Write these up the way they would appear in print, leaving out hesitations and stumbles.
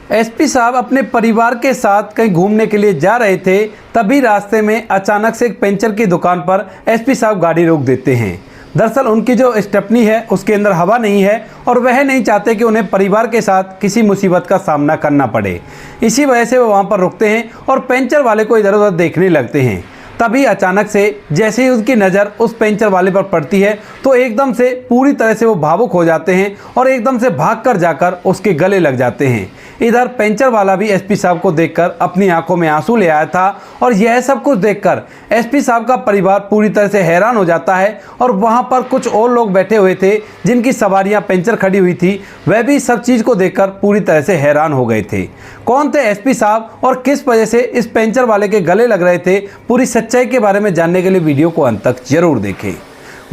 SP साहब अपने परिवार के साथ कहीं घूमने के लिए जा रहे थे, तभी रास्ते में अचानक से एक पंचर की दुकान पर एसपी साहब गाड़ी रोक देते हैं। दरअसल उनकी जो स्टेपनी है उसके अंदर हवा नहीं है और वह नहीं चाहते कि उन्हें परिवार के साथ किसी मुसीबत का सामना करना पड़े। इसी वजह से वो वहाँ पर रुकते हैं और पंचर वाले को इधर उधर देखने लगते हैं। तभी अचानक से जैसे ही उसकी नज़र उस पंचर वाले पर पड़ती है तो एकदम से पूरी तरह से वो भावुक हो जाते हैं और एकदम से भागकर जाकर उसके गले लग जाते हैं। इधर पंचर वाला भी एसपी साहब को देखकर अपनी आंखों में आंसू ले आया था और यह सब कुछ देखकर एसपी साहब का परिवार पूरी तरह से हैरान हो जाता है। और वहां पर कुछ और लोग बैठे हुए थे जिनकी सवारियां पंचर खड़ी हुई थी, वह भी सब चीज़ को देखकर पूरी तरह से हैरान हो गए थे। कौन थे एसपी साहब और किस वजह से इस पंचर वाले के गले लग रहे थे, पूरी सच्चाई के बारे में जानने के लिए वीडियो को अंत तक जरूर देखें।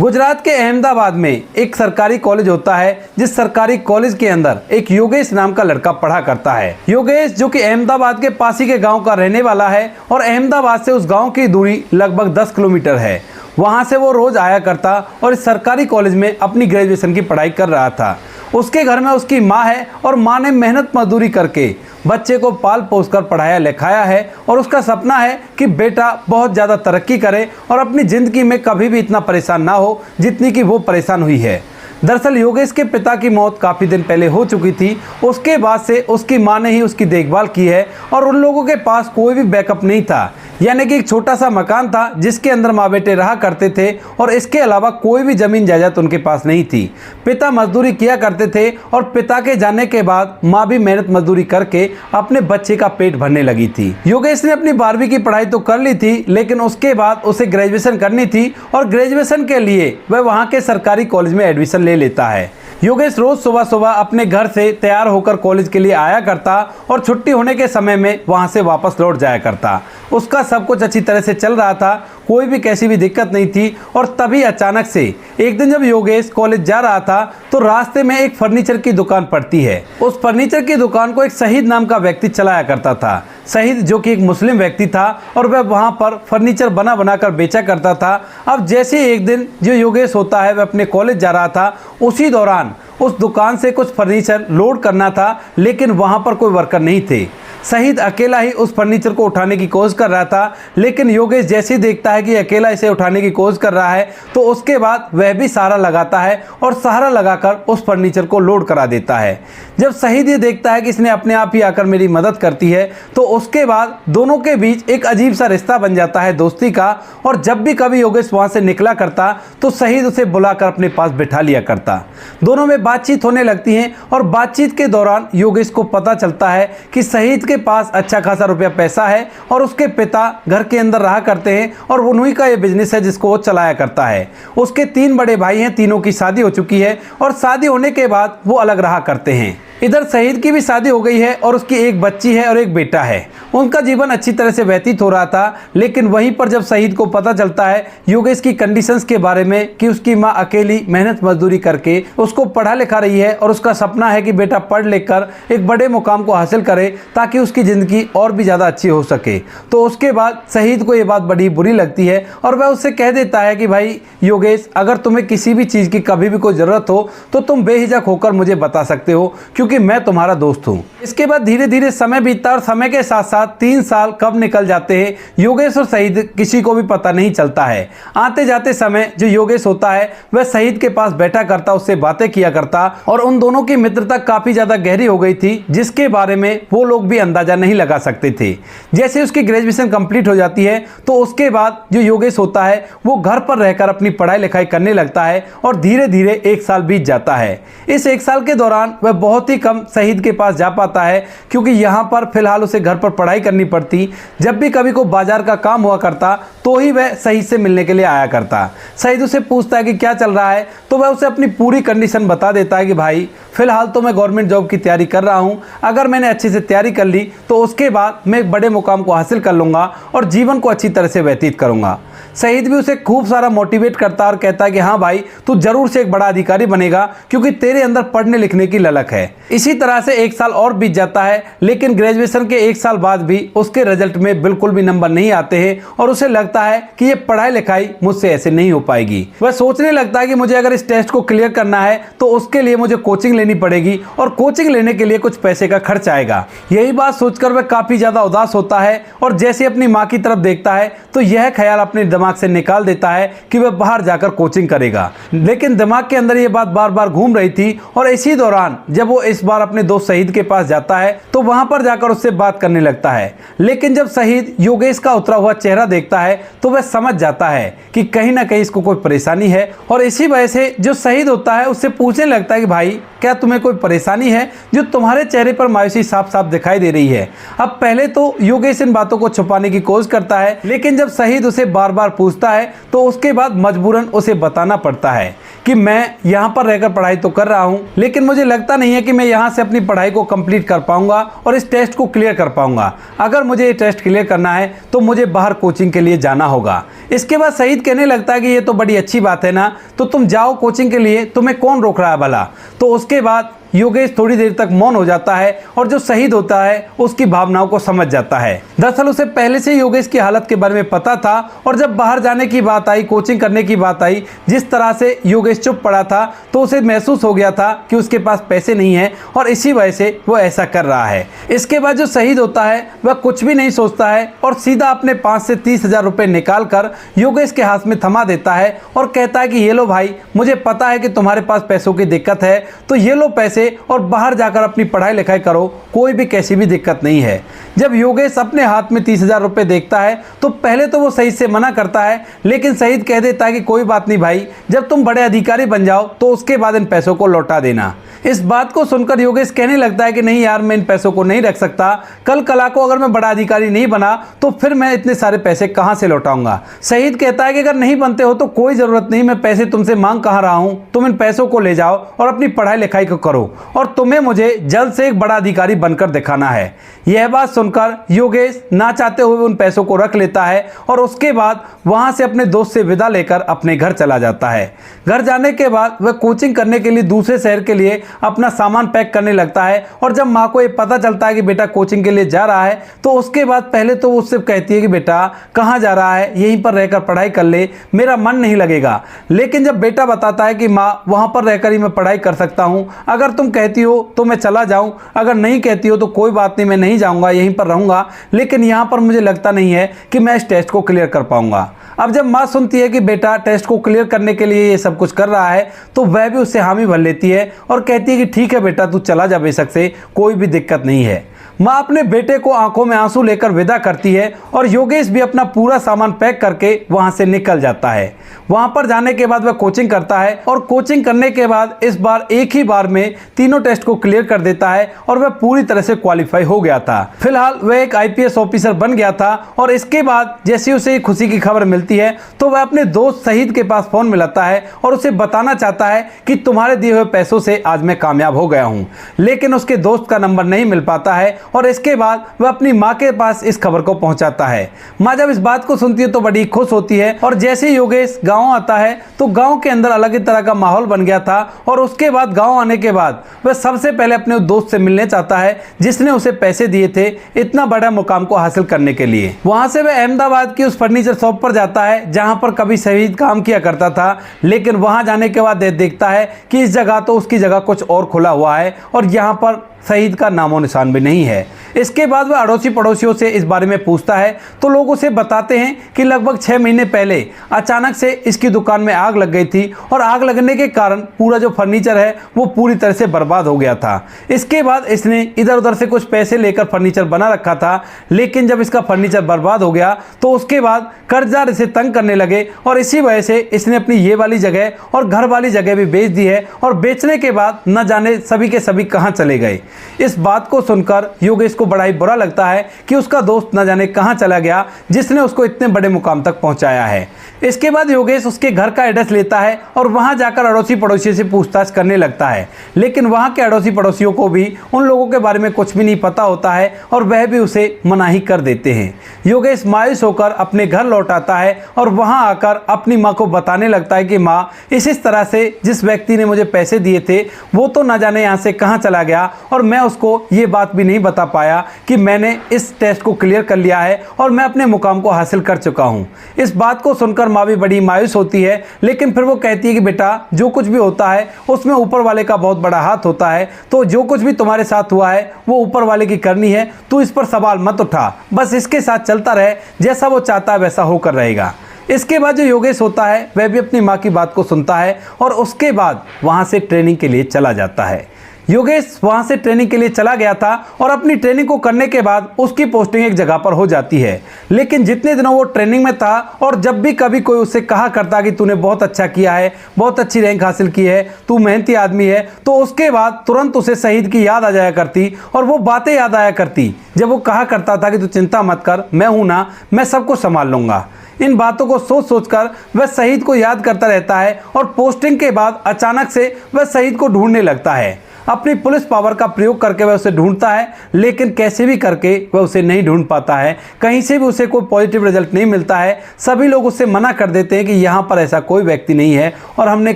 गुजरात के अहमदाबाद में एक सरकारी कॉलेज होता है, जिस सरकारी कॉलेज के अंदर एक योगेश नाम का लड़का पढ़ा करता है। योगेश जो कि अहमदाबाद के पास ही के गांव का रहने वाला है और अहमदाबाद से उस गांव की दूरी लगभग 10 किलोमीटर है। वहां से वो रोज आया करता और इस सरकारी कॉलेज में अपनी ग्रेजुएशन की पढ़ाई कर रहा था। उसके घर में उसकी माँ है और माँ ने मेहनत मजदूरी करके बच्चे को पाल पोस कर पढ़ाया लिखाया है और उसका सपना है कि बेटा बहुत ज़्यादा तरक्की करे और अपनी ज़िंदगी में कभी भी इतना परेशान ना हो जितनी कि वो परेशान हुई है। दरअसल योगेश के पिता की मौत काफ़ी दिन पहले हो चुकी थी। उसके बाद से उसकी माँ ने ही उसकी देखभाल की है और उन लोगों के पास कोई भी बैकअप नहीं था, यानी कि एक छोटा सा मकान था जिसके अंदर माँ बेटे रहा करते थे और इसके अलावा कोई भी ज़मीन जायदाद उनके पास नहीं थी। पिता मजदूरी किया करते थे और पिता के जाने के बाद माँ भी मेहनत मजदूरी करके अपने बच्चे का पेट भरने लगी थी। योगेश ने अपनी 12वीं की पढ़ाई तो कर ली थी, लेकिन उसके बाद उसे ग्रेजुएशन करनी थी और ग्रेजुएशन के लिए वह वहाँ के सरकारी कॉलेज में एडमिशन ले लेता है। योगेश रोज सुबह सुबह अपने घर से तैयार होकर कॉलेज के लिए आया करता और छुट्टी होने के समय में वहां से वापस लौट जाया करता। उसका सब कुछ अच्छी तरह से चल रहा था, कोई भी कैसी भी दिक्कत नहीं थी। और तभी अचानक से एक दिन जब योगेश कॉलेज जा रहा था तो रास्ते में एक फर्नीचर की दुकान पड़ती है। उस फर्नीचर की दुकान को एक शहीद नाम का व्यक्ति चलाया करता था। शहीद जो कि एक मुस्लिम व्यक्ति था और वह वहां पर फर्नीचर बना बना कर बेचा करता था। अब जैसे एक दिन जो योगेश होता है वह अपने कॉलेज जा रहा था, उसी दौरान उस दुकान से कुछ फर्नीचर लोड करना था, लेकिन वहां पर कोई वर्कर नहीं थे। शहीद अकेला ही उस फर्नीचर को उठाने की कोशिश कर रहा था, लेकिन योगेश जैसे ही देखता है कि अकेला इसे उठाने की कोशिश कर रहा है तो उसके बाद वह भी सहारा लगाता है और सहारा लगाकर उस फर्नीचर को लोड करा देता है। जब शहीद ये देखता है कि इसने अपने आप ही आकर मेरी मदद करती है तो उसके बाद दोनों के बीच एक अजीब सा रिश्ता बन जाता है दोस्ती का। और जब भी कभी योगेश वहाँ से निकला करता तो शहीद उसे बुलाकर अपने पास बैठा लिया करता। दोनों में बातचीत होने लगती है और बातचीत के दौरान योगेश को पता चलता है कि शहीद के पास अच्छा खासा रुपया पैसा है और उसके पिता घर के अंदर रहा करते हैं और उन्हीं का ये बिजनेस है जिसको वो चलाया करता है। उसके 3 बड़े भाई हैं, तीनों की शादी हो चुकी है और शादी होने के बाद वो अलग रहा करते हैं। इधर शहीद की भी शादी हो गई है और उसकी एक बच्ची है और एक बेटा है। उनका जीवन अच्छी तरह से व्यतीत हो रहा था, लेकिन वहीं पर जब शहीद को पता चलता है योगेश की कंडीशंस के बारे में कि उसकी माँ अकेली मेहनत मजदूरी करके उसको पढ़ा लिखा रही है और उसका सपना है कि बेटा पढ़ लिख कर एक बड़े मुकाम को हासिल करे ताकि उसकी ज़िंदगी और भी ज़्यादा अच्छी हो सके, तो उसके बाद शहीद को ये बात बड़ी बुरी लगती है और वह उससे कह देता है कि भाई योगेश, अगर तुम्हें किसी भी चीज़ की कभी भी कोई ज़रूरत हो तो तुम बेहिचक होकर मुझे बता सकते हो, क्योंकि मैं तुम्हारा दोस्त हूँ। इसके बाद धीरे धीरे समय बीतता और समय के साथ साथ 3 साल कब निकल जाते हैं योगेश और शहीद किसी को भी पता नहीं चलता है। आते जाते समय जो योगेश होता है वह शहीद के पास बैठा करता, उससे बातें किया करता और उन दोनों की मित्रता काफ़ी ज़्यादा गहरी हो गई थी, जिसके बारे में वो लोग भी अंदाज़ा नहीं लगा सकते थे। जैसे उसकी ग्रेजुएशन कंप्लीट हो जाती है तो उसके बाद जो योगेश होता है वो घर पर रहकर अपनी पढ़ाई लिखाई करने लगता है और धीरे धीरे 1 साल बीत जाता है। इस 1 साल के दौरान वह बहुत ही कम शहीद के पास जा पाता है, क्योंकि यहाँ पर फिलहाल उसे घर पर पढ़ाई करनी पड़ती। जब भी कभी को बाजार का काम हुआ करता तो ही वह शहीद से मिलने के लिए आया करता। शहीद उसे पूछता है कि क्या चल रहा है, तो वह उसे अपनी पूरी कंडीशन बता देता है कि भाई फिलहाल तो मैं गवर्नमेंट जॉब की तैयारी कर रहा हूँ, अगर मैंने अच्छे से तैयारी कर ली तो उसके बाद मैं एक बड़े मुकाम को हासिल कर लूँगा और जीवन को अच्छी तरह से व्यतीत करूँगा। शहीद भी उसे खूब सारा मोटिवेट करता और कहता है कि हाँ भाई, तू जरूर से एक बड़ा अधिकारी बनेगा, क्योंकि तेरे अंदर पढ़ने लिखने की ललक है। इसी तरह से एक साल और बीत जाता है, लेकिन ग्रेजुएशन के एक साल बाद भी उसके रिजल्ट में बिल्कुल भी नंबर नहीं आते हैं और उसे लगता है कि ये पढ़ाई लिखाई मुझसे ऐसे नहीं हो पाएगी। वह सोचने लगता है कि मुझे अगर इस टेस्ट को क्लियर करना है तो उसके लिए मुझे कोचिंग लेनी पड़ेगी और कोचिंग लेने के लिए कुछ पैसे का खर्च आएगा। यही बात सोचकर वह काफी ज्यादा उदास होता है और जैसे अपनी माँ की तरफ देखता है तो यह ख्याल अपने दिमाग से निकाल देता है कि वह बाहर जाकर कोचिंग करेगा। लेकिन दिमाग के अंदर यह बात बार बार घूम रही थी और इसी दौरान जब वो इस बार अपने दोस्त शहीद के पास जाता है तो वहां पर जाकर उससे बात करने लगता है। लेकिन जब शहीद योगेश का उतरा हुआ चेहरा देखता है तो वह समझ जाता है कि कहीं ना कहीं इसको कोई परेशानी है और इसी वजह से जो शहीद होता है उससे पूछने लगता है कि भाई क्या तुम्हें कोई परेशानी है, जो तुम्हारे चेहरे पर मायूसी साफ साफ दिखाई दे रही है। अब पहले तो योगेश इन बातों को छुपाने की कोशिश करता है, लेकिन जब शहीद उसे बार बार पूछता है तो उसके बाद मजबूरन उसे बताना पड़ता है कि मैं यहाँ पर रहकर पढ़ाई तो कर रहा हूँ, लेकिन मुझे लगता नहीं है कि मैं यहाँ से अपनी पढ़ाई को कंप्लीट कर पाऊंगा और इस टेस्ट को क्लियर कर पाऊंगा। अगर मुझे ये टेस्ट क्लियर करना है तो मुझे बाहर कोचिंग के लिए जाना होगा। इसके बाद शहीद कहने लगता है कि ये तो बड़ी अच्छी बात है ना, तो तुम जाओ कोचिंग के लिए, तुम्हें कौन रोक रहा है भला। तो उसके बाद योगेश थोड़ी देर तक मौन हो जाता है और जो शहीद होता है उसकी भावनाओं को समझ जाता है। दरअसल उसे पहले से योगेश की हालत के बारे में पता था और जब बाहर जाने की बात आई, कोचिंग करने की बात आई, जिस तरह से योगेश चुप पड़ा था तो उसे महसूस हो गया था कि उसके पास पैसे नहीं है और इसी वजह से वो ऐसा कर रहा है। इसके बाद जो शहीद होता है वह कुछ भी नहीं सोचता है और सीधा अपने 5 से 30 हजार रुपये निकाल कर योगेश के हाथ में थमा देता है और कहता है कि ये लो भाई, मुझे पता है कि तुम्हारे पास पैसों की दिक्कत है, तो ये लो पैसे और बाहर जाकर अपनी पढ़ाई लिखाई करो, कोई भी कैसी भी दिक्कत नहीं है। जब योगेश अपने हाथ में 30 हजार रुपये देखता है तो पहले तो वो शहीद से मना करता है, लेकिन शहीद कह देता है कि कोई बात नहीं भाई, जब तुम बड़े अधिकारी बन जाओ तो उसके बाद इन पैसों को लौटा देना। इस बात को सुनकर योगेश कहने लगता है कि नहीं यार, मैं इन पैसों को नहीं रख सकता, कल कला को अगर मैं बड़ा अधिकारी नहीं बना तो फिर मैं इतने सारे पैसे कहां से लौटाऊंगा। शहीद कहता है कि अगर नहीं बनते हो तो कोई जरूरत नहीं, मैं पैसे तुमसे मांग कहां रहा हूं, तुम इन पैसों को ले जाओ और अपनी पढ़ाई लिखाई को करो और तुम्हें मुझे जल्द से एक बड़ा अधिकारी बनकर दिखाना है। यह बात सुनकर योगेश ना चाहते हुए उन पैसों को रख लेता है और उसके बाद वहां से अपने दोस्त से विदा लेकर अपने घर चला जाता है। घर जाने के बाद वह कोचिंग करने के लिए दूसरे शहर के लिए अपना सामान पैक करने लगता है और जब माँ को ये पता चलता है कि बेटा कोचिंग के लिए जा रहा है तो उसके बाद पहले तो वो उससे कहती है कि बेटा कहाँ जा रहा है, यहीं पर रहकर पढ़ाई कर ले, मेरा मन नहीं लगेगा। लेकिन जब बेटा बताता है कि माँ वहाँ पर रहकर ही मैं पढ़ाई कर सकता हूँ, अगर तुम कहती हो तो मैं चला जाऊँ, अगर नहीं कहती हो तो कोई बात नहीं, मैं नहीं जाऊँगा, यहीं पर रहूँगा, लेकिन यहाँ पर मुझे लगता नहीं है कि मैं इस टेस्ट को क्लियर कर पाऊँगा। अब जब माँ सुनती है कि बेटा टेस्ट को क्लियर करने के लिए ये सब कुछ कर रहा है तो वह भी उससे हामी भर लेती है और कहती है कि ठीक है बेटा, तू चला जा बेशक से, कोई भी दिक्कत नहीं है। माँ अपने बेटे को आंखों में आंसू लेकर विदा करती है और योगेश भी अपना पूरा सामान पैक करके वहां से निकल जाता है। वहां पर जाने के बाद वह कोचिंग करता है और कोचिंग करने के बाद इस बार एक ही बार में तीनों टेस्ट को क्लियर कर देता है और वह पूरी तरह से क्वालिफाई हो गया था। फिलहाल वह एक IPS ऑफिसर बन गया था और इसके बाद जैसे उसे खुशी की खबर मिलती है तो वह अपने दोस्त शहीद के पास फोन मिलाता है और उसे बताना चाहता है कि तुम्हारे दिए हुए पैसों से आज मैं कामयाब हो गया हूँ। लेकिन उसके दोस्त का नंबर नहीं मिल पाता है और इसके बाद वह अपनी माँ के पास इस खबर को पहुंचाता है। माँ जब इस बात को सुनती है तो बड़ी खुश होती है और जैसे योगेश गांव आता है तो गांव के अंदर अलग ही तरह का माहौल बन गया था और उसके बाद गांव आने के बाद वह सबसे पहले अपने दोस्त से मिलने चाहता है जिसने उसे पैसे दिए थे इतना बड़ा मुकाम को हासिल करने के लिए। वहां से वह अहमदाबाद की उस फर्नीचर शॉप पर जाता है जहां पर कभी शहीद काम किया करता था, लेकिन वहां जाने के बाद देखता है कि इस जगह तो उसकी जगह कुछ और खुला हुआ है और यहाँ पर शहीद का नामो निशान भी नहीं है। इसके बाद वह अड़ोसी पड़ोसियों से इस बारे में पूछता है तो लोग उसे बताते हैं कि लगभग 6 महीने पहले अचानक से इसकी दुकान में आग लग गई थी और आग लगने के कारण पूरा जो फर्नीचर है वो पूरी तरह से बर्बाद हो गया था। इसके बाद इसने इधर उधर से कुछ पैसे लेकर फर्नीचर बना रखा था, लेकिन जब इसका फर्नीचर बर्बाद हो गया तो उसके बाद कर्जदार इसे तंग करने लगे और इसी वजह से इसने अपनी ये वाली जगह और घर वाली जगह भी बेच दी है और बेचने के बाद न जाने सभी के सभी कहाँ चले गए। इस बात को सुनकर योगेश को को बड़ा ही बुरा लगता है कि उसका दोस्त न जाने कहां चला गया जिसने उसको इतने बड़े मुकाम तक पहुंचाया है। इसके बाद योगेश उसके घर का एड्रेस लेता है और वहां जाकर अड़ोसी पड़ोसियों से पूछताछ करने लगता है, लेकिन वहां के अड़ोसी पड़ोसियों को भी उन लोगों के बारे में कुछ भी नहीं पता होता है और वह भी उसे मनाही कर देते हैं। योगेश मायूस होकर अपने घर लौट आता है और वहां आकर अपनी माँ को बताने लगता है कि माँ, इस तरह से जिस व्यक्ति ने मुझे पैसे दिए थे वो तो न जाने यहाँ से कहाँ चला गया और मैं उसको ये बात भी नहीं बता पाया कि मैंने इस टेस्ट को क्लियर कर लिया है और मैं अपने मुकाम को हासिल कर चुका हूँ। इस बात को सुनकर माँ भी बड़ी मायूस होती है, लेकिन फिर वो कहती है कि बेटा, जो कुछ भी होता है उसमें ऊपर वाले का बहुत बड़ा हाथ होता है, तो जो कुछ भी तुम्हारे साथ हुआ है वो ऊपर वाले की करनी है, तू इस पर सवाल मत उठा, बस इसके साथ चलता रहे, जैसा वो चाहता है वैसा होकर रहेगा। इसके बाद जो योगेश होता है वह भी अपनी माँ की बात को सुनता है और उसके बाद वहाँ से ट्रेनिंग के लिए चला जाता है। योगेश वहाँ से ट्रेनिंग के लिए चला गया था और अपनी ट्रेनिंग को करने के बाद उसकी पोस्टिंग एक जगह पर हो जाती है, लेकिन जितने दिनों वो ट्रेनिंग में था और जब भी कभी कोई उससे कहा करता कि तूने बहुत अच्छा किया है, बहुत अच्छी रैंक हासिल की है, तू मेहनती आदमी है, तो उसके बाद तुरंत उसे शहीद की याद आ जाया करती और वो बातें याद आया करती जब वो कहा करता था कि तू चिंता मत कर, मैं हूँ ना, मैं सबको संभाल लूँगा। इन बातों को सोच सोचकर वह शहीद को याद करता रहता है और पोस्टिंग के बाद अचानक से वह शहीद को ढूंढने लगता है। अपनी पुलिस पावर का प्रयोग करके वह उसे ढूंढता है, लेकिन कैसे भी करके वह उसे नहीं ढूंढ पाता है। कहीं से भी उसे कोई पॉजिटिव रिजल्ट नहीं मिलता है। सभी लोग उससे मना कर देते हैं कि यहाँ पर ऐसा कोई व्यक्ति नहीं है और हमने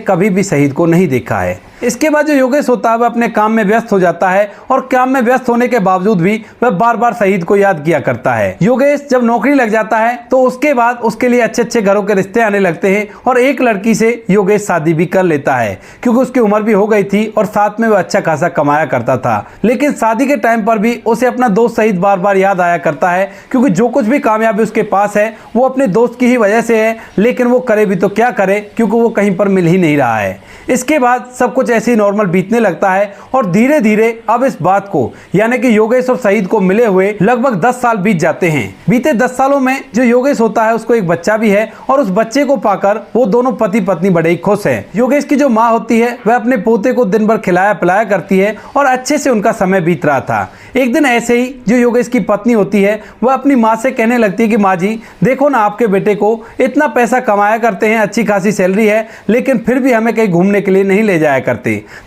कभी भी शहीद को नहीं देखा है। इसके बाद जो योगेश होता है वह अपने काम में व्यस्त हो जाता है और काम में व्यस्त होने के बावजूद भी वह बार बार शहीद को याद किया करता है। योगेश जब नौकरी लग जाता है तो उसके बाद उसके लिए अच्छे अच्छे घरों के रिश्ते आने लगते हैं और एक लड़की से योगेश शादी भी कर लेता है, क्योंकि उसकी उम्र भी हो गई थी और साथ में वह अच्छा खासा कमाया करता था। लेकिन शादी के टाइम पर भी उसे अपना दोस्त शहीद बार बार याद आया करता है, क्योंकि जो कुछ भी कामयाबी उसके पास है वो अपने दोस्त की ही वजह से है, लेकिन वो करे भी तो क्या करे, क्योंकि वो कहीं पर मिल ही नहीं रहा है। इसके बाद सब कुछ ऐसे ही नॉर्मल बीतने लगता है और धीरे धीरे अब इस बात को, यानी कि योगेश और शहीद को मिले हुए लगभग 10 साल बीत जाते हैं। बीते 10 सालों में जो योगेश होता है उसको एक बच्चा भी है और उस बच्चे को पाकर वो दोनों पति पत्नी बड़े ही खुश हैं। योगेश की जो माँ होती है वह अपने पोते को दिन भर खिलाया पिलाया करती है और अच्छे से उनका समय बीत रहा था। एक दिन ऐसे ही जो योगेश की पत्नी होती है वह अपनी माँ से कहने लगती है कि माँ जी, देखो ना, आपके बेटे को इतना पैसा कमाया करते हैं, अच्छी खासी सैलरी है, लेकिन फिर भी हमें कहीं घूमने के लिए नहीं ले जाया करते।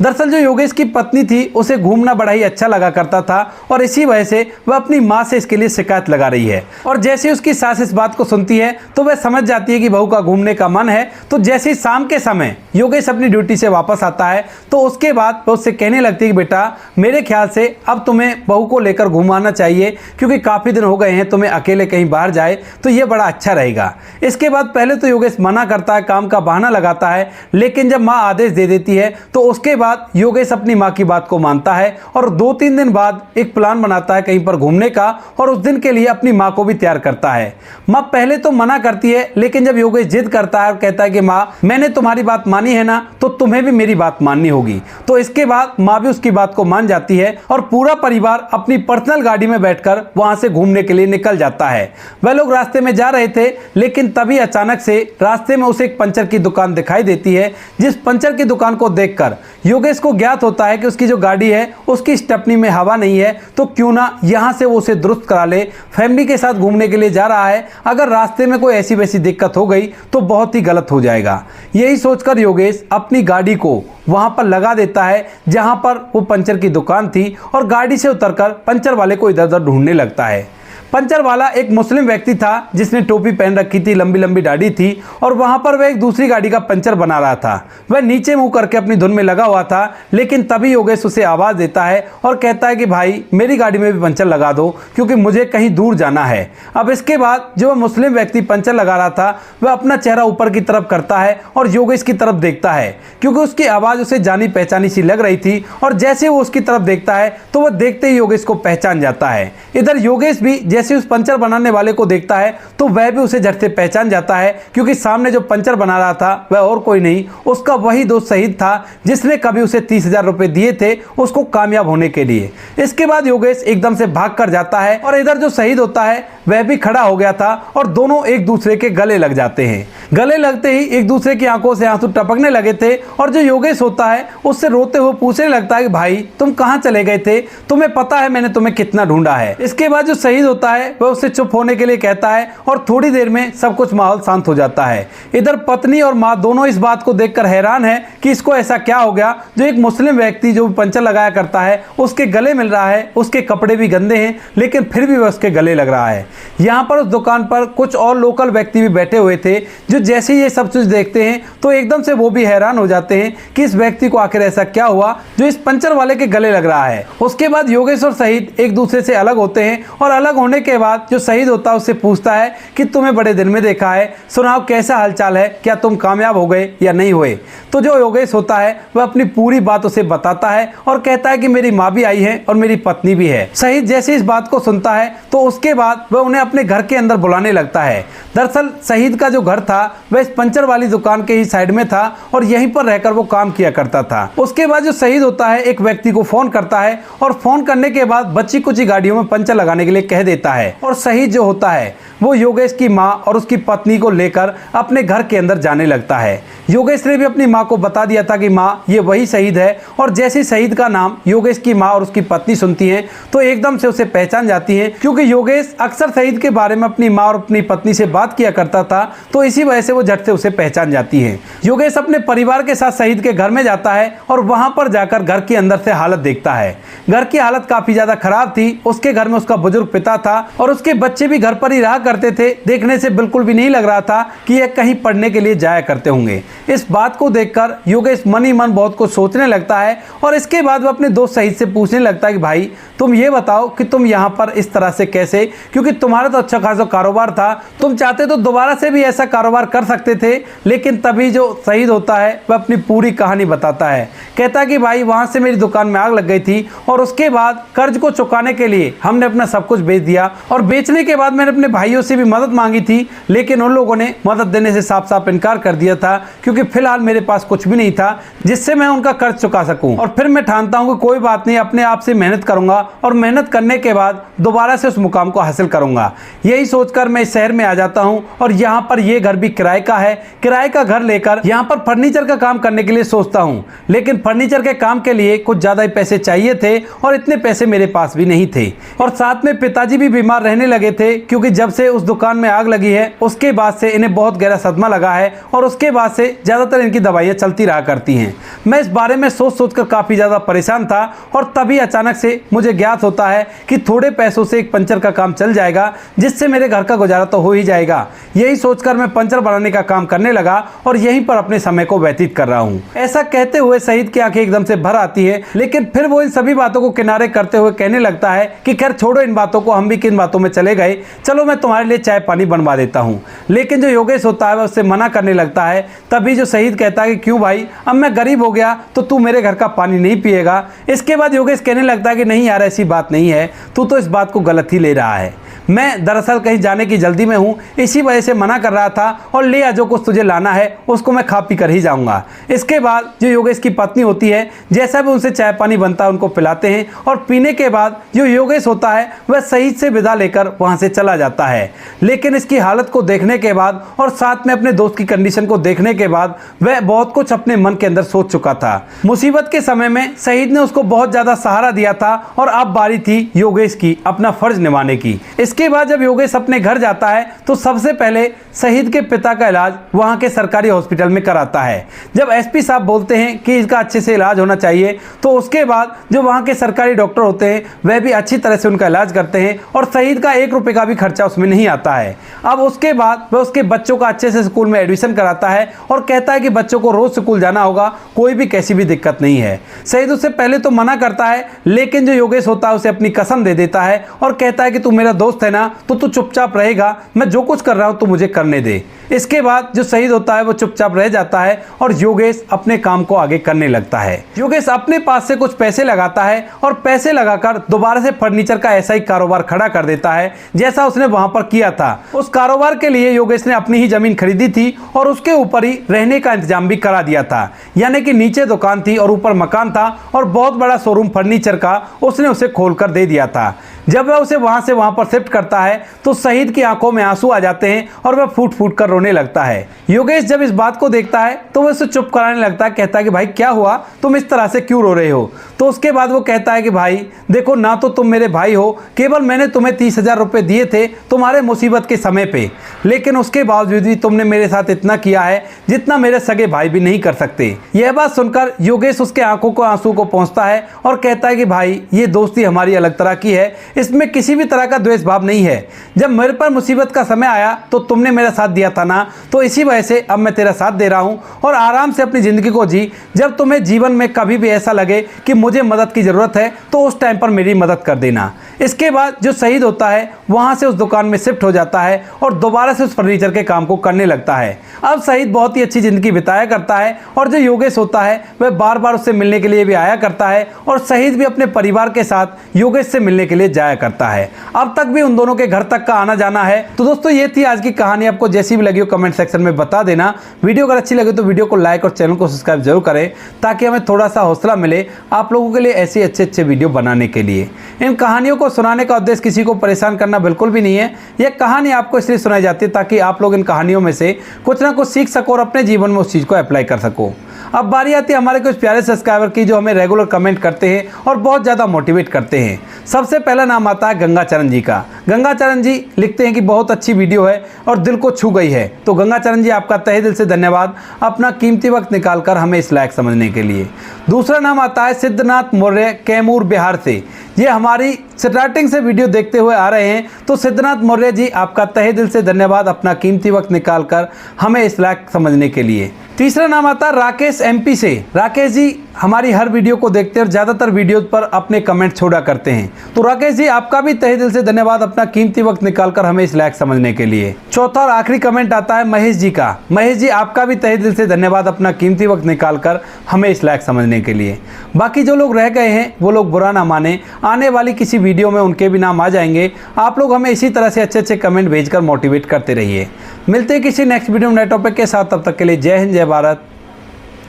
दरअसल जो योगेश की पत्नी थी उसे घूमना बड़ा ही अच्छा लगा करता था और इसी वजह से वह अपनी माँ से इसके लिए शिकायत लगा रही है। और जैसे उसकी सास इस बात को सुनती है तो वह समझ जाती है कि बहू का घूमने का मन है। तो जैसे ही शाम के समय योगेश अपनी ड्यूटी से वापस आता है तो उसके बाद वह उससे कहने लगती है कि बेटा, मेरे ख्याल से अब तुम्हें बहू को लेकर घुमाना चाहिए, क्योंकि काफ़ी दिन हो गए हैं तुम्हें अकेले कहीं बाहर जाए तो ये बड़ा अच्छा रहेगा। इसके बाद पहले तो योगेश मना करता है, काम का बहाना लगाता है, लेकिन जब माँ आदेश दे देती है तो उसके बाद योगेश अपनी माँ की बात को मानता है और 2-3 दिन बाद एक प्लान बनाता है कहीं पर घूमने का और उस दिन के लिए अपनी माँ को भी तैयार करता है। माँ पहले तो मना करती है, लेकिन जब योगेश जिद करता है और कहता है कि माँ, मैंने तुम्हारी बात मानी है ना, तो तुम्हें भी मेरी बात माननी होगी, तो इसके बाद माँ भी उसकी बात को मान जाती है और पूरा परिवार अपनी पर्सनल गाड़ी में बैठकर वहां से घूमने के लिए निकल जाता है। वह लोग रास्ते में जा रहे थे, लेकिन तभी अचानक से रास्ते में उसे एक पंचर की दुकान दिखाई देती है, जिस पंचर की दुकान को देखकर योगेश को ज्ञात होता है कि उसकी जो गाड़ी है उसकी स्टेपनी में हवा नहीं है, तो क्यों ना यहां से वो उसे दुरुस्त करा ले। फैमिली के साथ घूमने के लिए जा रहा है, अगर रास्ते में कोई ऐसी वैसी दिक्कत हो गई तो बहुत ही गलत हो जाएगा। यही सोचकर योगेश अपनी गाड़ी को वहां पर लगा देता है जहां पर वो पंचर की दुकान थी और गाड़ी से उतरकर पंचर वाले को इधर उधर ढूंढने लगता है। पंचर वाला एक मुस्लिम व्यक्ति था जिसने टोपी पहन रखी थी, लंबी लंबी दाढ़ी थी और वहां पर वह एक दूसरी गाड़ी का पंचर बना रहा था। वह नीचे मुंह करके अपनी धुन में लगा हुआ था, लेकिन तभी योगेश उसे आवाज़ देता है और कहता है कि भाई, मेरी गाड़ी में भी पंचर लगा दो, क्योंकि मुझे कहीं दूर जाना है। अब इसके बाद जो मुस्लिम व्यक्ति पंचर लगा रहा था वह अपना चेहरा ऊपर की तरफ करता है और योगेश की तरफ देखता है, क्योंकि उसकी आवाज़ उसे जानी पहचानी सी लग रही थी। और जैसे वो उसकी तरफ देखता है तो वह देखते ही योगेश को पहचान जाता है। इधर योगेश भी जैसे उस पंचर बनाने वाले को देखता है तो वह भी उसे झट से पहचान जाता है, क्योंकि सामने जो पंचर बना रहा था वह और कोई नहीं, उसका वही दोस्त शहीद था जिसने कभी उसे 30,000 रुपए दिए थे उसको कामयाब होने के लिए। इसके बाद योगेश एकदम से भाग कर जाता है और इधर जो शहीद होता है वह भी खड़ा हो गया था और दोनों एक दूसरे के गले लग जाते हैं। गले लगते ही एक दूसरे की आंखों से आंसू टपकने लगे थे और जो योगेश होता है उससे रोते हुए पूछने लगता है कि भाई तुम कहाँ चले गए थे, तुम्हें पता है मैंने तुम्हें कितना ढूंढा है। इसके बाद जो शहीद होता है वह उससे चुप होने के लिए कहता है और थोड़ी देर में सब कुछ माहौल शांत हो जाता है। इधर पत्नी और माँ दोनों इस बात को देखकर हैरान है कि इसको ऐसा क्या हो गया जो एक मुस्लिम व्यक्ति जो पंचर लगाया करता है उसके गले मिल रहा है, उसके कपड़े भी गंदे हैं लेकिन फिर भी वह उसके गले लग रहा है। यहाँ पर उस दुकान पर कुछ और लोकल व्यक्ति भी बैठे हुए थे जो जैसे ये सब चीज देखते हैं तो एकदम से वो भी हैरान हो जाते हैं कि इस व्यक्ति को आखिर ऐसा क्या हुआ जो इस पंचर वाले के गले लग रहा है। उसके बाद योगेश और शहीद एक दूसरे से अलग होते हैं और अलग होने के बाद जो शहीद होता है उससे पूछता है कि तुम्हें बड़े दिन में देखा है, सुनाओ कैसा हालचाल है, क्या तुम कामयाब हो गए या नहीं हुए। तो जो योगेश होता है वह अपनी पूरी बात उसे बताता है और कहता है कि मेरी माँ भी आई है और मेरी पत्नी भी है। शहीद जैसे इस बात को सुनता है तो उसके बाद वह उन्हें अपने घर के अंदर बुलाने लगता है। दरअसल शहीद का जो घर था वह इस पंचर वाली दुकान के ही साइड में था और यहीं पर रहकर वो काम किया करता था। उसके बाद जो शहीद होता है एक व्यक्ति को फोन करता है और फोन करने के बाद बच्ची कुछ ही गाड़ियों में पंचर लगाने के लिए कह देता है और शहीद जो होता है वो योगेश की माँ और उसकी पत्नी को लेकर अपने घर के अंदर जाने लगता है। योगेश ने भी अपनी माँ को बता दिया था कि माँ ये वही शहीद है और जैसे शहीद का नाम योगेश की माँ और उसकी पत्नी सुनती हैं तो एकदम से उसे पहचान जाती हैं, क्योंकि योगेश अक्सर शहीद के बारे में अपनी माँ और अपनी पत्नी से बात किया करता था तो इसी वजह से वो झट से उसे पहचान जाती है। योगेश अपने परिवार के साथ शहीद के घर में जाता है और वहां पर जाकर घर के अंदर से हालत देखता है। घर की हालत काफी ज्यादा खराब थी। उसके घर में उसका बुजुर्ग पिता था और उसके बच्चे भी घर पर ही रहा करते थे। देखने से बिल्कुल भी नहीं लग रहा था कि यह कहीं पढ़ने के लिए जाया करते होंगे। इस बात को देखकर योगेश मन ही मन बहुत कुछ सोचने लगता है और इसके बाद वो अपने दोस्त शहीद से पूछने लगता है कि भाई तुम ये बताओ कि तुम यहाँ पर इस तरह से कैसे, क्योंकि तुम्हारा तो अच्छा खासा कारोबार था, तुम चाहते तो दोबारा से भी ऐसा कारोबार कर सकते थे। लेकिन तभी जो शहीद होता है वह अपनी पूरी कहानी बताता है। कहता कि भाई वहां से मेरी दुकान में आग लग गई थी और उसके बाद कर्ज को चुकाने के लिए हमने अपना सब कुछ बेच दिया और बेचने के बाद मैंने अपने भाइयों से भी मदद मांगी थी लेकिन उन लोगों ने मदद देने से साफ साफ इनकार कर दिया था, क्योंकि फिलहाल मेरे पास कुछ भी नहीं था जिससे मैं उनका कर्ज चुका सकूं। और फिर मैं ठानता हूं कि कोई बात नहीं, अपने आप से मेहनत करूंगा और मेहनत करने के बाद दोबारा से उस मुकाम को हासिल करूंगा। यही सोचकर मैं इस शहर में आ जाता हूं और यहाँ पर ये घर भी किराए का है। किराए का घर लेकर यहाँ पर फर्नीचर का काम करने के लिए सोचता हूँ, लेकिन फर्नीचर के काम के लिए कुछ ज्यादा ही पैसे चाहिए थे और इतने पैसे मेरे पास भी नहीं थे। और साथ में पिताजी भी बीमार रहने लगे थे, क्योंकि जब से उस दुकान में आग लगी है उसके बाद से इन्हें बहुत गहरा सदमा लगा है और उसके बाद से ज्यादातर इनकी दवाइयां चलती रहा करती हैं। मैं इस बारे में सोच सोचकर काफी ज्यादा परेशान था और तभी अचानक से मुझे ज्ञात होता है कि थोड़े पैसों से एक पंचर का काम चल जाएगा जिससे मेरे घर का गुजारा तो हो ही जाएगा। यही सोचकर मैं पंचर बनाने का काम करने लगा और यहीं पर अपने समय को व्यतीत कर रहा हूँ। ऐसा कहते हुए शहीद की आंखें एकदम से भर आती है, लेकिन फिर वो इन सभी बातों को किनारे करते हुए कहने लगता है कि खैर छोड़ो इन बातों को, हम भी किन बातों में चले गए, चलो मैं तुम्हारे लिए चाय पानी बनवा देता हूँ। लेकिन जो योगेश होता है वह उससे मना करने लगता है। तभी जो शहीद कहता है कि क्यों भाई, अब मैं गरीब हो गया तो तू मेरे घर का पानी नहीं पिएगा। इसके बाद योगेश कहने लगता है कि नहीं यार, ऐसी बात नहीं है, तू तो इस बात को गलत ही ले रहा है। मैं दरअसल कहीं जाने की जल्दी में हूँ, इसी वजह से मना कर रहा था और ले आ, जो कुछ तुझे लाना है उसको मैं खा पी कर ही जाऊंगा। इसके बाद जो योगेश की पत्नी होती है, जैसा भी उनसे चाय पानी बनता है उनको पिलाते हैं और पीने के बाद जो योगेश होता है वह शहीद से विदा लेकर वहां से चला जाता है। लेकिन इसकी हालत को देखने के बाद और साथ में अपने दोस्त की कंडीशन को देखने के बाद वह बहुत कुछ अपने मन के अंदर सोच चुका था। मुसीबत के समय में शहीद ने उसको बहुत ज्यादा सहारा दिया था और अब बारी थी योगेश की अपना फर्ज निभाने की। इसके बाद जब योगेश अपने घर जाता है तो सबसे पहले शहीद के पिता का इलाज वहां के सरकारी हॉस्पिटल में कराता है। जब एसपी साहब बोलते हैं कि इसका अच्छे से इलाज होना चाहिए तो उसके बाद जो वहां के सरकारी डॉक्टर होते हैं वह भी अच्छी तरह से उनका इलाज करते हैं और शहीद का 1 रुपए का भी खर्चा उसमें नहीं आता है। अब उसके बाद वह उसके बच्चों का अच्छे से स्कूल में एडमिशन कराता है और कहता है कि बच्चों को रोज स्कूल जाना होगा, कोई भी कैसी भी दिक्कत नहीं है। शहीद उससे पहले तो मना करता है, लेकिन जो योगेश होता है उसे अपनी कसम दे देता है और कहता है कि तू मेरा दोस्त है ना, तो तू चुपचाप रहेगा, मैं जो कुछ कर रहा हूं तू मुझे करने दे। इसके बाद जो शहीद होता है वो चुपचाप रह जाता है और योगेश अपने काम को आगे करने लगता है। योगेश अपने पास से कुछ पैसे लगाता है और पैसे लगाकर दोबारा से फर्नीचर का ऐसा ही कारोबार खड़ा कर देता है जैसा उसने वहां पर किया था। उस कारोबार के लिए योगेश ने अपनी ही जमीन खरीदी थी और उसके ऊपर ही रहने का इंतजाम भी करा दिया था, यानी कि नीचे दुकान थी और ऊपर मकान था और बहुत बड़ा शोरूम फर्नीचर का उसने उसे खोलकर दे दिया था। जब वह उसे वहां से वहां पर शिफ्ट करता है तो शहीद की आंखों में आंसू आ जाते हैं और वह फूट फूट कर रोने लगता है। योगेश जब इस बात को देखता है तो वह उसे चुप कराने लगता है, कहता है कि भाई क्या हुआ, तुम इस तरह से क्यों रो रहे हो। तो उसके बाद वो कहता है कि भाई देखो, ना तो तुम मेरे भाई हो, केवल मैंने तुम्हें 30,000 रुपये दिए थे तुम्हारे मुसीबत के समय पे, लेकिन उसके बावजूद भी तुमने मेरे साथ इतना किया है जितना मेरे सगे भाई भी नहीं कर सकते। यह बात सुनकर योगेश उसके आंखों को आंसू को पहुंचता है और कहता है कि भाई ये दोस्ती हमारी अलग तरह की है, इसमें किसी भी तरह का द्वेष भाव नहीं है। जब मेरे पर मुसीबत का समय आया तो तुमने मेरा साथ दिया था ना, तो इसी वजह से अब मैं तेरा साथ दे रहा हूं और आराम से अपनी ज़िंदगी को जी। जब तुम्हें जीवन में कभी भी ऐसा लगे कि मुझे मदद की ज़रूरत है तो उस टाइम पर मेरी मदद कर देना। इसके बाद जो शहीद होता है वहाँ से उस दुकान में शिफ्ट हो जाता है और दोबारा से उस फर्नीचर के काम को करने लगता है। अब शहीद बहुत ही अच्छी ज़िंदगी बिताया करता है और जो योगेश होता है वह बार बार उससे मिलने के लिए भी आया करता है और शहीद भी अपने परिवार के साथ योगेश से मिलने के लिए जाया करता है। अब तक भी उन दोनों के घर तक का आना जाना है। तो दोस्तों ये थी आज की कहानी। आपको जैसी भी लगी हो कमेंट सेक्शन में बता देना। वीडियो अगर अच्छी लगे तो वीडियो को लाइक और चैनल को सब्सक्राइब जरूर करें ताकि हमें थोड़ा सा हौसला मिले आप लोगों के लिए ऐसे अच्छे वीडियो बनाने के लिए। इन कहानियों को सुनाने का उद्देश्य किसी को परेशान करना बिल्कुल भी नहीं है। यह कहानी आपको इसलिए सुनाई जाती है ताकि आप लोग इन कहानियों में से कुछ ना कुछ सीख सको और अपने जीवन में उस चीज़ को अप्लाई कर सको। अब बारी आती है हमारे कुछ प्यारे सब्सक्राइबर की जो हमें रेगुलर कमेंट करते हैं और बहुत ज़्यादा मोटिवेट करते हैं। सबसे पहला नाम आता है गंगाचरण जी का। गंगाचरण जी लिखते हैं कि बहुत अच्छी वीडियो है और दिल को छू गई है। तो गंगाचरण जी आपका तहे दिल से धन्यवाद अपना कीमती वक्त निकालकर हमें इस लायक समझने के लिए। दूसरा नाम आता है सिद्धनाथ मौर्य, कैमूर बिहार से। ये हमारी स्टार्टिंग से वीडियो देखते हुए आ रहे हैं। तो सिद्धनाथ मौर्य जी आपका तहे दिल से धन्यवाद अपना कीमती वक्त निकालकर हमें इस लायक समझने के लिए। तीसरा नाम आता है राकेश एमपी से। राकेश जी हमारी हर वीडियो को देखते हैं और ज़्यादातर वीडियो पर अपने कमेंट छोड़ा करते हैं। तो राकेश जी आपका भी तहे दिल से धन्यवाद अपना कीमती वक्त निकालकर हमें इस लायक समझने के लिए। चौथा और आखिरी कमेंट आता है महेश जी का। महेश जी आपका भी तहे दिल से धन्यवाद अपना कीमती वक्त निकालकर हमें इस लायक समझने के लिए। बाकी जो लोग रह गए हैं वो लोग बुरा ना माने, आने वाली किसी वीडियो में उनके भी नाम आ जाएंगे। आप लोग हमें इसी तरह से अच्छे कमेंट भेजकर मोटिवेट करते रहिए। मिलते हैं किसी नेक्स्ट वीडियो में नए टॉपिक के साथ। तब तक के लिए जय हिंद, जय भारत,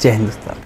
जय हिंदुस्तान।